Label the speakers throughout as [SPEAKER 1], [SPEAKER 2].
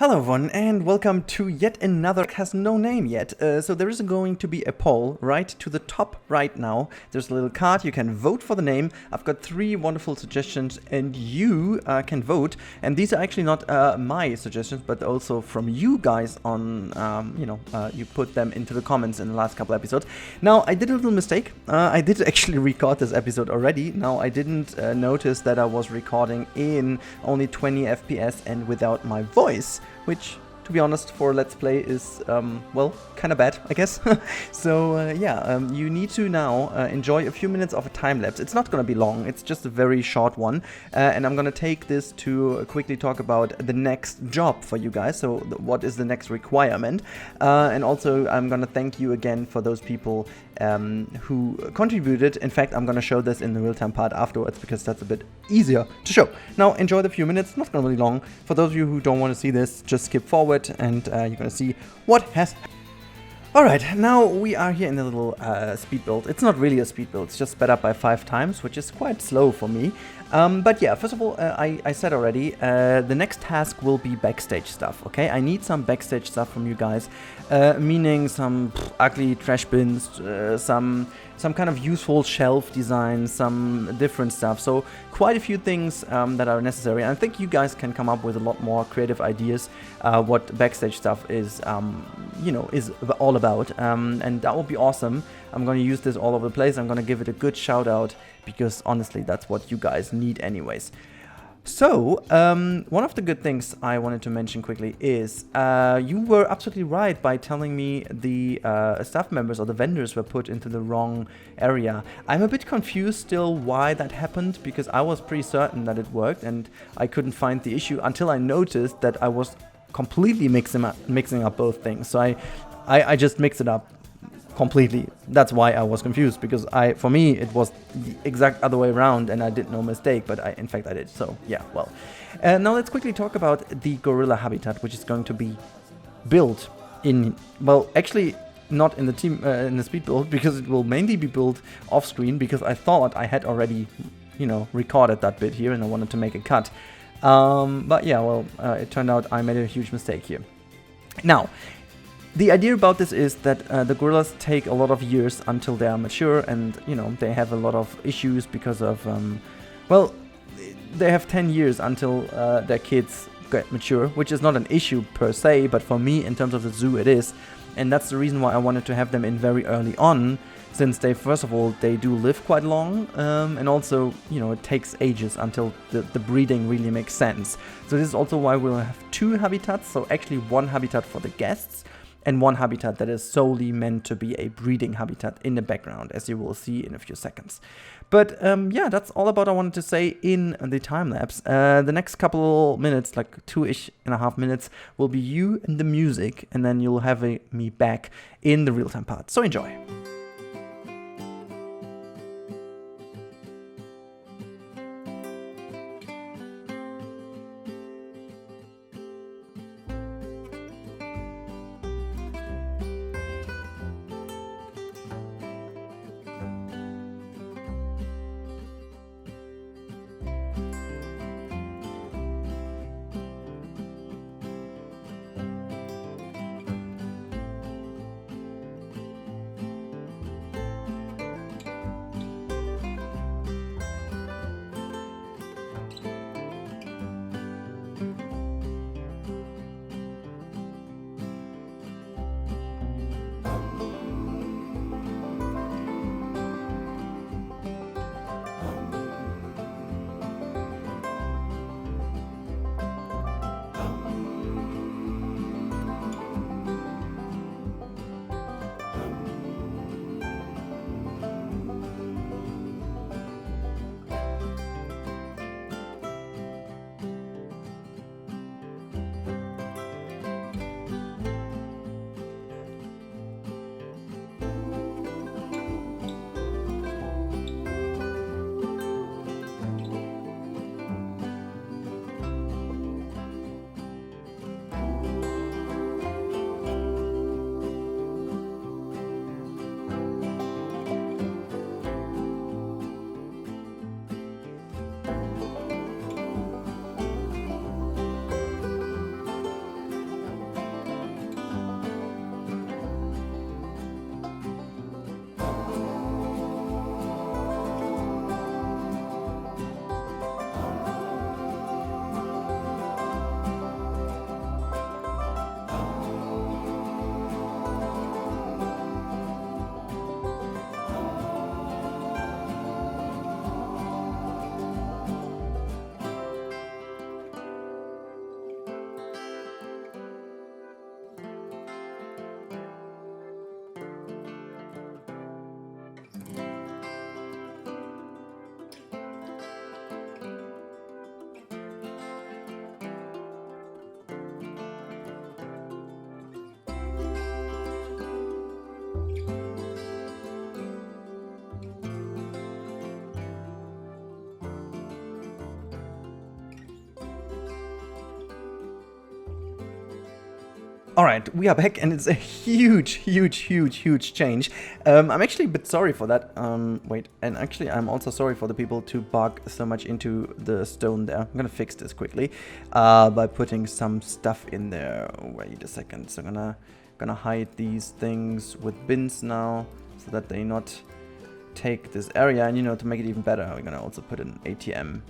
[SPEAKER 1] Hello everyone and welcome to yet another has no name yet. So there is going to be a poll right to the top right now. There's a little card, you can vote for the name. I've got 3 wonderful suggestions and you can vote. And these are actually not my suggestions, but also from you guys on, you put them into the comments in the last couple episodes. Now I did a little mistake. I did actually record this episode already. Now I didn't notice that I was recording in only 20 FPS and without my voice. Which, to be honest, for Let's Play is, kind of bad, I guess. So, you need to now enjoy a few minutes of a time-lapse. It's not going to be long, it's just a very short one. And I'm going to take this to quickly talk about the next job for you guys. So, what is the next requirement? And also, I'm going to thank you again for those people who contributed. In fact, I'm going to show this in the real-time part afterwards because that's a bit easier to show. Now, enjoy the few minutes, not going to be long. For those of you who don't want to see this, just skip forward and you're going to see what has happened. Alright, now we are here in a little speed build. It's not really a speed build, it's just sped up by 5 times, which is quite slow for me. But yeah, first of all, I said already, the next task will be backstage stuff, okay? I need some backstage stuff from you guys, meaning some ugly trash bins, some kind of useful shelf design, some different stuff. So quite a few things that are necessary. And I think you guys can come up with a lot more creative ideas what backstage stuff is, is all about. And that will be awesome. I'm going to use this all over the place. I'm going to give it a good shout out because honestly, that's what you guys need anyways. So, one of the good things I wanted to mention quickly is you were absolutely right by telling me the staff members or the vendors were put into the wrong area. I'm a bit confused still why that happened because I was pretty certain that it worked and I couldn't find the issue until I noticed that I was completely mixing up both things. So I just mixed it up completely. That's why I was confused because for me it was the exact other way around and I did no mistake, but in fact I did. So yeah, well. Now let's quickly talk about the gorilla habitat, which is going to be built in, well, actually not in the team in the speed build because it will mainly be built off screen because I thought I had already, recorded that bit here and I wanted to make a cut. But yeah, well, it turned out I made a huge mistake here. Now, the idea about this is that the gorillas take a lot of years until they are mature and, they have a lot of issues because of, they have 10 years until their kids get mature, which is not an issue per se, but for me, in terms of the zoo, it is. And that's the reason why I wanted to have them in very early on, since they, first of all, they do live quite long, and also, it takes ages until the breeding really makes sense. So this is also why we'll have 2 habitats, so actually 1 habitat for the guests, and 1 habitat that is solely meant to be a breeding habitat in the background, as you will see in a few seconds. But yeah, that's all about I wanted to say in the time-lapse. The next couple minutes, like 2.5 minutes, will be you and the music, and then you'll have me back in the real-time part. So enjoy! Alright, we are back, and it's a huge change. I'm actually a bit sorry for that. Wait, and actually I'm also sorry for the people to bug so much into the stone there. I'm gonna fix this quickly by putting some stuff in there. Wait a second. So I'm gonna hide these things with bins now, so that they not take this area. And you know, to make it even better, we're gonna also put an ATM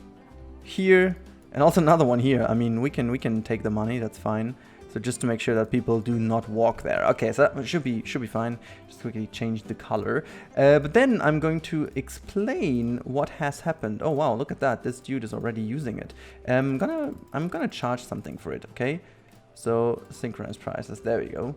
[SPEAKER 1] here, and also another one here. I mean, we can take the money, that's fine. So just to make sure that people do not walk there. Okay, so that should be fine. Just quickly change the color. But then I'm going to explain what has happened. Oh wow, look at that. This dude is already using it. I'm gonna charge something for it, okay? So synchronized prices, there we go.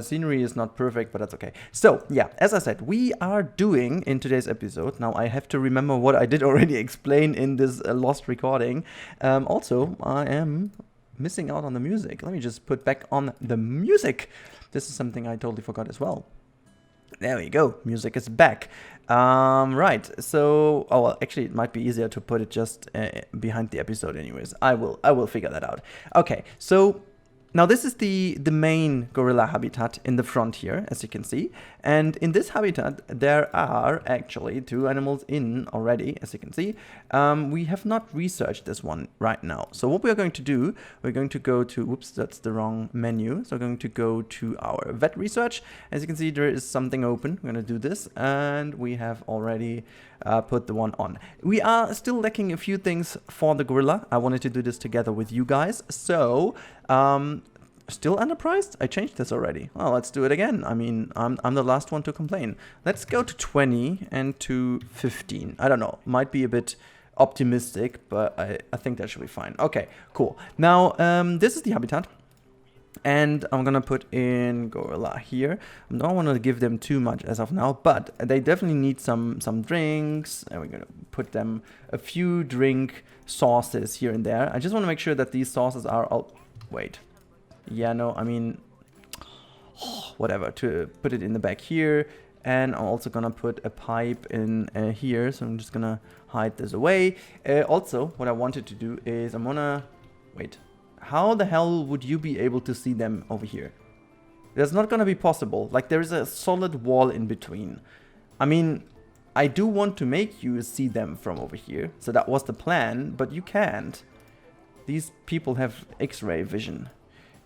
[SPEAKER 1] Scenery is not perfect, but that's okay. So yeah, as I said, we are doing in today's episode. Now I have to remember what I did already explain in this lost recording. Also, I am missing out on the music. Let me just put back on the music. This is something I totally forgot as well. There we go. Music is back. Right. So, oh, well, actually, it might be easier to put it just behind the episode. Anyways, I will figure that out. Okay. So now this is the main gorilla habitat in the front here, as you can see. And in this habitat, there are actually 2 animals in already, as you can see. We have not researched this one right now. So what we are going to do, we're going to go to, whoops, that's the wrong menu. So we're going to go to our vet research. As you can see, there is something open. We're going to do this, and we have already put the one on. We are still lacking a few things for the gorilla. I wanted to do this together with you guys. So, still underpriced? I changed this already. Well, let's do it again. I mean, I'm the last one to complain. Let's go to 20 and to 15. I don't know. Might be a bit optimistic, but I think that should be fine. Okay, cool. Now, this is the habitat. And I'm gonna put in gorilla here. I don't want to give them too much as of now, but they definitely need some drinks, and we're gonna put them a few drink sauces here and there. I just want to make sure that these sauces are all... Wait. Yeah, no, I mean... whatever, to put it in the back here. And I'm also gonna put a pipe in here, so I'm just gonna hide this away. Also, what I wanted to do is I'm gonna... Wait. How the hell would you be able to see them over here? That's not gonna be possible. Like, there is a solid wall in between. I mean, I do want to make you see them from over here. So that was the plan, but you can't. These people have X-ray vision.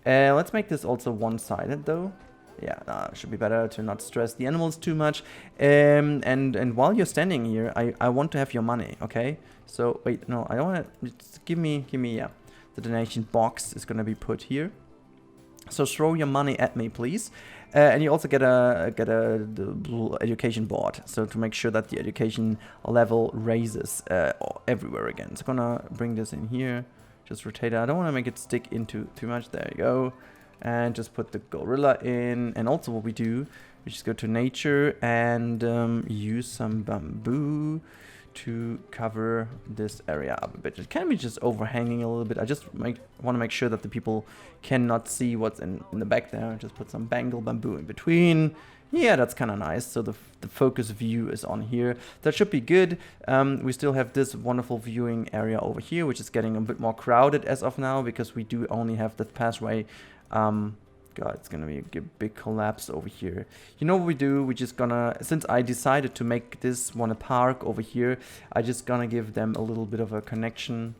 [SPEAKER 1] Let's make this also one-sided though. Yeah, it should be better to not stress the animals too much. And while you're standing here, I want to have your money, okay? So, wait, no, I don't want to... Just give me, yeah. The donation box is going to be put here. So throw your money at me, please. And you also get a the education board. So to make sure that the education level raises everywhere again. So I'm going to bring this in here. Just rotate it. I don't want to make it stick into too much. There you go. And just put the gorilla in. And also what we do, we just go to nature and use some bamboo to cover this area up a bit. It can be just overhanging a little bit. I just want to make sure that the people cannot see what's in the back there. Just put some Bengal bamboo in between. Yeah, that's kind of nice. So the focus view is on here. That should be good. We still have this wonderful viewing area over here, which is getting a bit more crowded as of now, because we do only have the pathway. God, it's gonna be a big collapse over here. You know what we do? We're just gonna, since I decided to make this one a park over here, I just gonna give them a little bit of a connection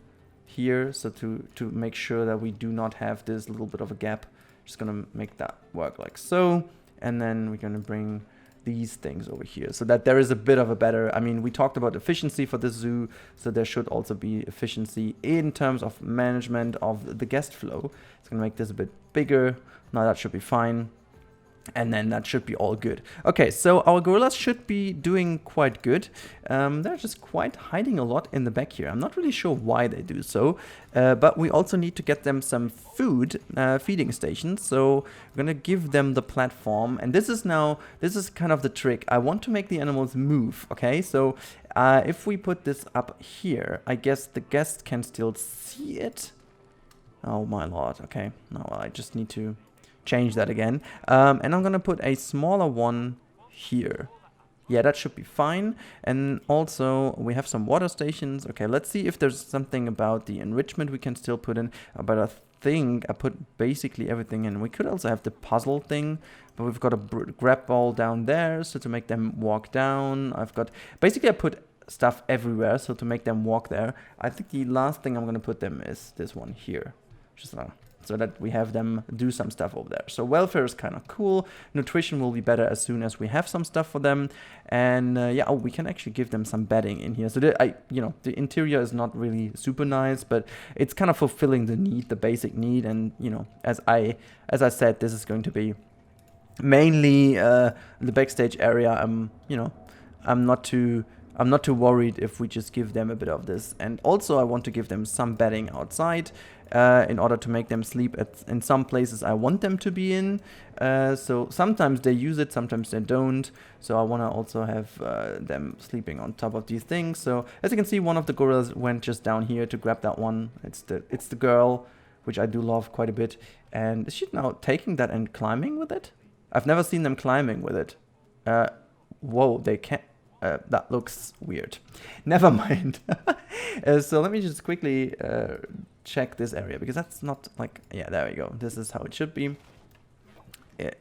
[SPEAKER 1] here, so to make sure that we do not have this little bit of a gap. Just gonna make that work like so, and then we're gonna bring these things over here, so that there is a bit of a better... I mean, we talked about efficiency for the zoo, so there should also be efficiency in terms of management of the guest flow. It's gonna make this a bit bigger. Now that should be fine. And then that should be all good. Okay, so our gorillas should be doing quite good. They're just quite hiding a lot in the back here. I'm not really sure why they do so. But we also need to get them some food, feeding stations. So we're gonna give them the platform. And this is kind of the trick. I want to make the animals move, okay? So if we put this up here, I guess the guests can still see it. Oh my lord, okay. Now I just need to change that again. And I'm gonna put a smaller one here. Yeah, that should be fine. And also we have some water stations. Okay, let's see if there's something about the enrichment we can still put in. But I think I put basically everything in. We could also have the puzzle thing, but we've got a grab ball down there, so to make them walk down. I've got, basically I put stuff everywhere, so to make them walk there. I think the last thing I'm gonna put them is this one here, just so that we have them do some stuff over there. So welfare is kind of cool. Nutrition will be better as soon as we have some stuff for them. And yeah, oh, we can actually give them some bedding in here. So the interior is not really super nice, but it's kind of fulfilling the need, the basic need. And as I said, this is going to be mainly the backstage area. I'm not too worried if we just give them a bit of this. And also I want to give them some bedding outside in order to make them sleep in some places I want them to be in. So sometimes they use it, sometimes they don't. So I want to also have them sleeping on top of these things. So as you can see, one of the gorillas went just down here to grab that one. It's the girl, which I do love quite a bit. And is she now taking that and climbing with it? I've never seen them climbing with it. Whoa, they can't. That looks weird. Never mind. So let me just quickly check this area, because that's not like, yeah, there we go. This is how it should be.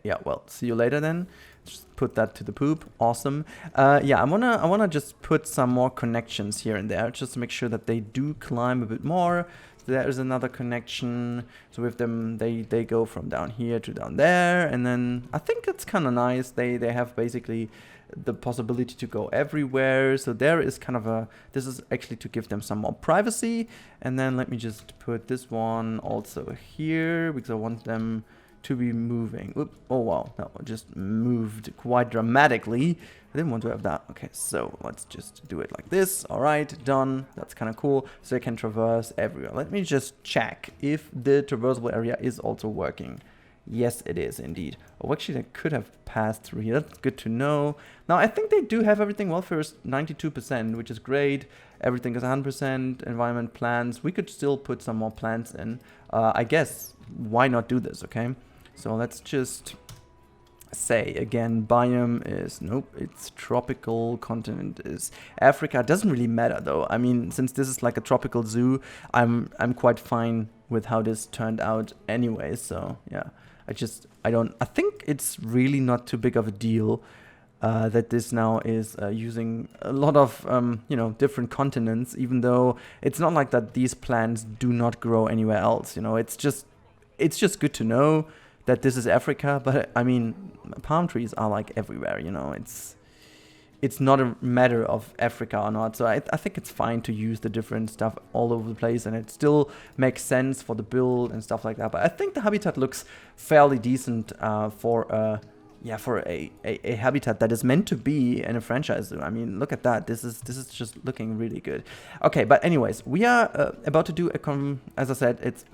[SPEAKER 1] Yeah, well, see you later then. Just put that to the poop. Awesome. Yeah, I wanna just put some more connections here and there, just to make sure that they do climb a bit more. There is another connection. So with them, they go from down here to down there, and then I think it's kind of nice. They have basically the possibility to go everywhere. So there is kind of this is actually to give them some more privacy. And then let me just put this one also here, because I want them to be moving. Oop, oh wow, that one just moved quite dramatically. I didn't want to have that. Okay, so let's just do it like this. All right, done. That's kind of cool. So I can traverse everywhere. Let me just check if the traversable area is also working. Yes, it is indeed. Oh, actually, they could have passed through here. That's good to know. Now, I think they do have everything. Welfare is 92%, which is great. Everything is 100%. Environment plants. We could still put some more plants in. I guess, why not do this, okay? So let's just say again, biome is, nope, it's tropical, continent is Africa. It doesn't really matter though. I mean, since this is like a tropical zoo, I'm quite fine with how this turned out anyway. So yeah, I think it's really not too big of a deal that this now is using a lot of different continents, even though it's not like that these plants do not grow anywhere else. It's just good to know that this is Africa. But I mean, palm trees are like everywhere. It's not a matter of Africa or not. So I think it's fine to use the different stuff all over the place, and it still makes sense for the build and stuff like that. But I think the habitat looks fairly decent for a habitat that is meant to be in a franchise zoo. I mean, look at that. This is just looking really good. Okay, but anyways, we are about to do as I said,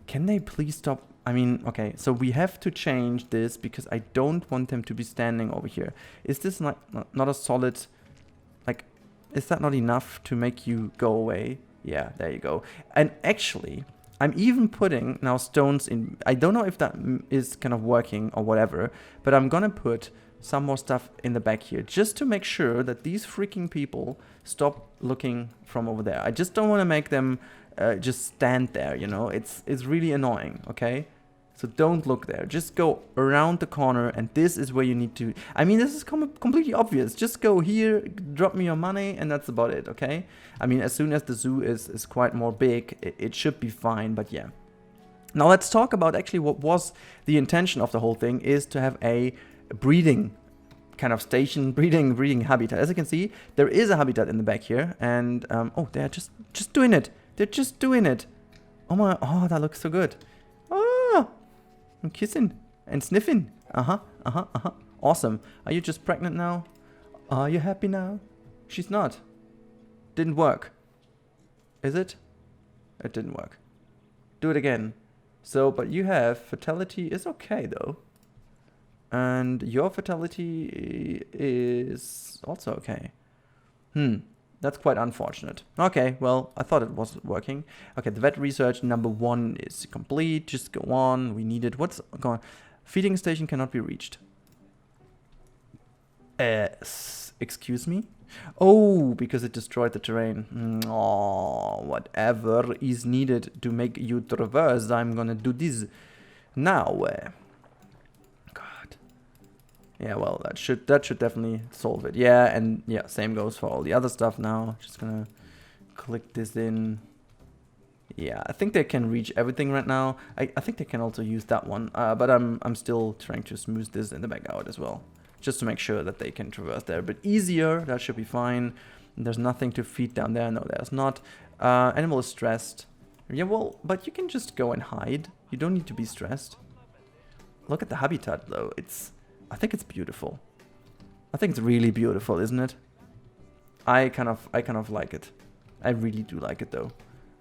[SPEAKER 1] can they please stop? I mean, okay, so we have to change this because I don't want them to be standing over here. Is this not a solid, like, is that not enough to make you go away? Yeah, there you go. And actually, I'm even putting now stones in. I don't know if that is kind of working or whatever, but I'm gonna put some more stuff in the back here just to make sure that these freaking people stop looking from over there. I just don't want to make them just stand there, it's really annoying. Okay, so don't look there, just go around the corner, and this is where you need to, I mean, this is completely obvious. Just go here, drop me your money, and that's about it. Okay, I mean, as soon as the zoo is quite more big, it should be fine. But yeah, now let's talk about actually what was the intention of the whole thing, is to have a breeding kind of station, breeding habitat. As you can see, there is a habitat in the back here, and oh, they're just doing it. They're just doing it. Oh, that looks so good. Oh, I'm kissing and sniffing. Awesome. Are you just pregnant now? Are you happy now? She's not. Didn't work. Is it? It didn't work. Do it again. So, but you have fertility is okay though. And your fertility is also okay. That's quite unfortunate. Okay, well, I thought it was working. Okay, the vet research number 1 is complete. Just go on. We need it. What's going on? Feeding station cannot be reached. Excuse me? Oh, because it destroyed the terrain. Oh, whatever is needed to make you traverse, I'm gonna do this. Now, God. Yeah, well, that should definitely solve it. Yeah, and yeah, same goes for all the other stuff now. Just gonna click this in. Yeah, I think they can reach everything right now. I think they can also use that one, but I'm still trying to smooth this in the back out as well, just to make sure that they can traverse there a bit easier. That should be fine. There's nothing to feed down there. No, there's not. Animal is stressed. Yeah, well, but you can just go and hide. You don't need to be stressed. Look at the habitat, though. I think it's beautiful. I think it's really beautiful, isn't it? I kind of like it. I really do like it, though.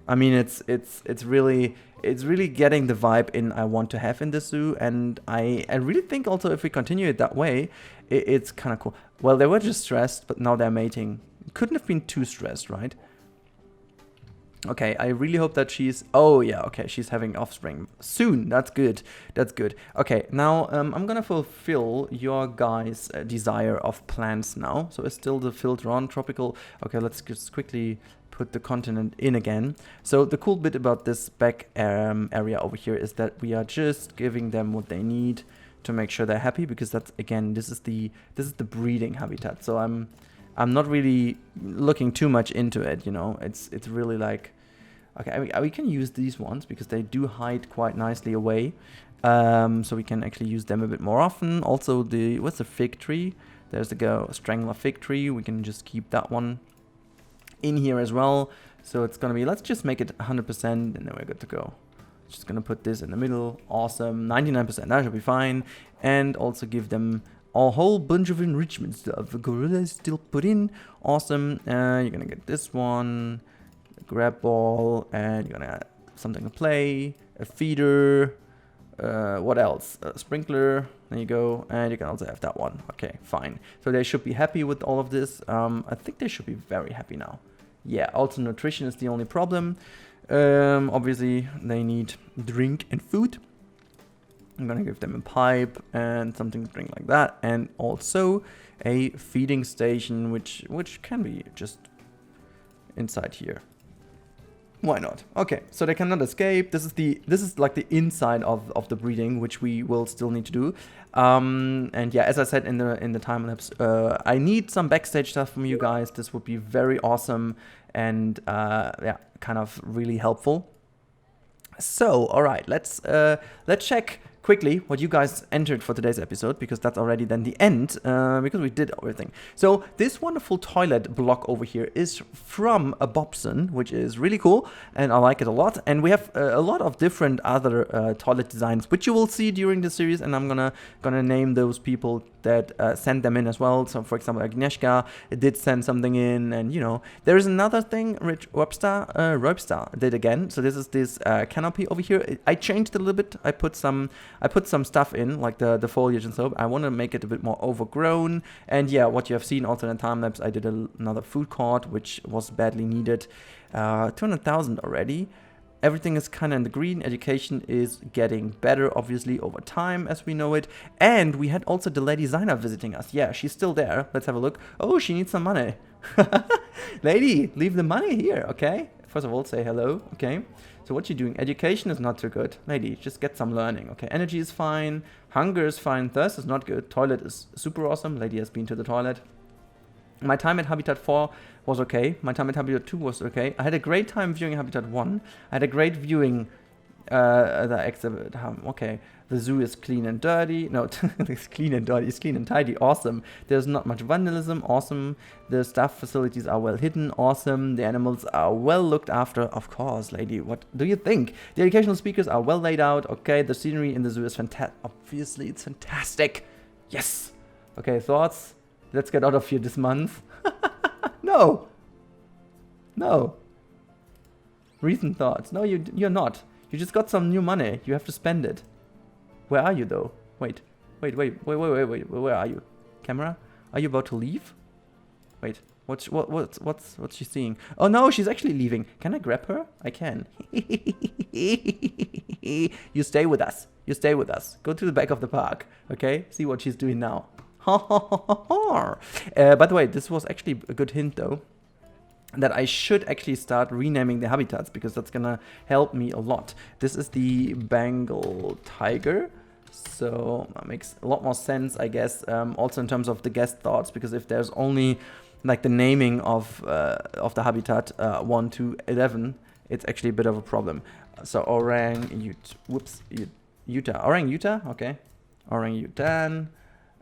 [SPEAKER 1] I mean, it's really getting the vibe in I want to have in the zoo, and I really think also if we continue it that way, it's kind of cool. Well, they were just stressed, but now they're mating. Couldn't have been too stressed, right? Okay, I really hope that she's... Oh, yeah, okay, she's having offspring soon. That's good. That's good. Okay, now I'm gonna fulfill your guys' desire of plants now. So it's still the filter on tropical. Okay, let's just quickly put the continent in again. So the cool bit about this back area over here is that we are just giving them what they need to make sure they're happy, because that's, again, this is the breeding habitat. So I'm not really looking too much into it, you know. It's really like, okay, I mean, we can use these ones because they do hide quite nicely away. So we can actually use them a bit more often. Also, what's the fig tree? There's the strangler fig tree. We can just keep that one in here as well. So it's gonna be, let's just make it 100% and then we're good to go. Just gonna put this in the middle. Awesome. 99%, that should be fine. And also give them a whole bunch of enrichment stuff. Gorillas still put in. Awesome. You're gonna get this one, a grab ball, and you're gonna add something to play, a feeder, what else? A sprinkler. There you go. And you can also have that one. Okay, fine. So they should be happy with all of this. I think they should be very happy now. Yeah, also nutrition is the only problem. Obviously, they need drink and food. I'm gonna give them a pipe and something to drink like that, and also a feeding station, which can be just inside here. Why not? Okay, so they cannot escape. This is like the inside of the breeding, which we will still need to do. And yeah, as I said in the time lapse, I need some backstage stuff from you guys. This would be very awesome and yeah, kind of really helpful. So, all right, let's check quickly what you guys entered for today's episode, because that's already then the end, because we did everything. So this wonderful toilet block over here is from a Bobson, which is really cool, and I like it a lot. And we have a lot of different other toilet designs, which you will see during the series, and I'm gonna name those people that sent them in as well. So for example, Agnieszka did send something in, and you know, there is another thing Rich Robstar did again. So this is this canopy over here. I changed it a little bit. I put some stuff in, like the foliage and so. I want to make it a bit more overgrown. And yeah, what you have seen also in the time lapse, I did another food court, which was badly needed. 200,000 already. Everything is kind of in the green. Education is getting better, obviously, over time, as we know it. And we had also the lady designer visiting us. Yeah, she's still there. Let's have a look. Oh, she needs some money. Lady, leave the money here, okay? First of all, say hello, okay? So what you doing? Education is not too good. Lady, just get some learning, okay? Energy is fine. Hunger is fine. Thirst is not good. Toilet is super awesome. Lady has been to the toilet. My time at Habitat 4 was okay. My time at Habitat 2 was okay. I had a great time viewing Habitat 1. I had a great viewing the exhibit. Okay, the zoo is clean and dirty. No, it's clean and dirty. It's clean and tidy. Awesome. There's not much vandalism. Awesome. The staff facilities are well hidden. Awesome. The animals are well looked after. Of course, lady. What do you think? The educational speakers are well laid out. Okay, the scenery in the zoo is fantastic. Obviously, it's fantastic. Yes. Okay, thoughts? Let's get out of here this month. No. No. Recent thoughts. No, you're not. You just got some new money. You have to spend it. Where are you, though? Wait. Where are you? Camera? Are you about to leave? Wait. What's she seeing? Oh no, she's actually leaving. Can I grab her? I can. You stay with us. You stay with us. Go to the back of the park. Okay? See what she's doing now. By the way, this was actually a good hint though, that I should actually start renaming the habitats, because that's gonna help me a lot. This is the Bengal Tiger, so that makes a lot more sense, I guess, also in terms of the guest thoughts, because if there's only like the naming of the habitat 1 to 11, it's actually a bit of a problem. So orang-utan, okay, orang-utan,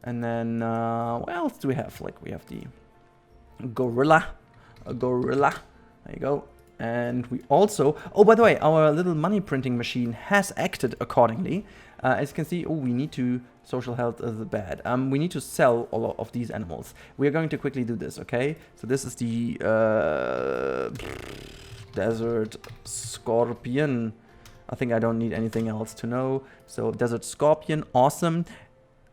[SPEAKER 1] and then what else do we have? Like we have the gorilla. A gorilla. There you go. And we also, oh, by the way, our little money printing machine has acted accordingly. As you can see, oh, we need to, social health is bad. We need to sell all of these animals. We are going to quickly do this, okay? So this is the desert scorpion. I think I don't need anything else to know. So desert scorpion, awesome.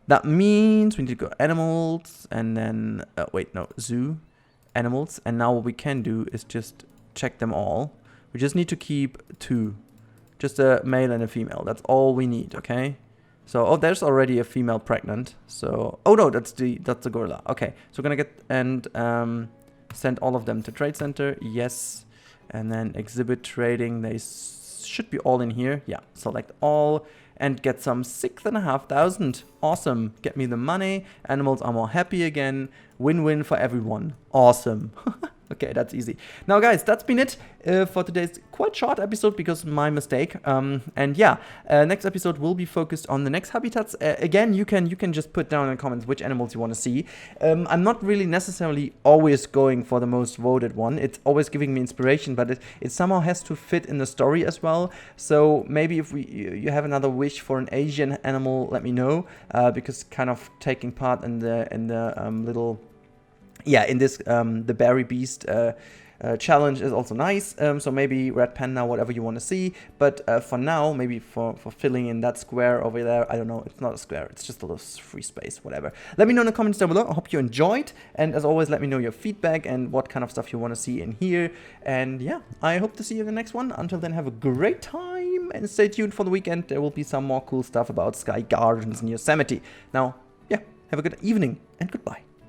[SPEAKER 1] That means we need to go animals and then, wait, no, zoo. Animals, and now what we can do is just check them all. We just need to keep 2, just a male and a female. That's all we need, okay? So, oh, there's already a female pregnant. So, oh no, that's the gorilla. Okay, so we're gonna get and send all of them to trade center. Yes, and then exhibit trading. They should be all in here. Yeah, select all and get some 6,500. Awesome. Get me the money. Animals are more happy again. Win-win for everyone. Awesome. Okay, that's easy. Now, guys, that's been it for today's quite short episode because my mistake. And yeah, next episode will be focused on the next habitats. Again, you can just put down in the comments which animals you want to see. I'm not really necessarily always going for the most voted one. It's always giving me inspiration, but it somehow has to fit in the story as well. So maybe if you have another wish for an Asian animal, let me know. Because kind of taking part in the little. Yeah, in this, the berry beast challenge is also nice. So maybe red panda, whatever you want to see. But for now, maybe for filling in that square over there, I don't know. It's not a square. It's just a little free space, whatever. Let me know in the comments down below. I hope you enjoyed. And as always, let me know your feedback and what kind of stuff you want to see in here. And yeah, I hope to see you in the next one. Until then, have a great time. And stay tuned for the weekend. There will be some more cool stuff about sky gardens in Yosemite. Now, yeah, have a good evening and goodbye.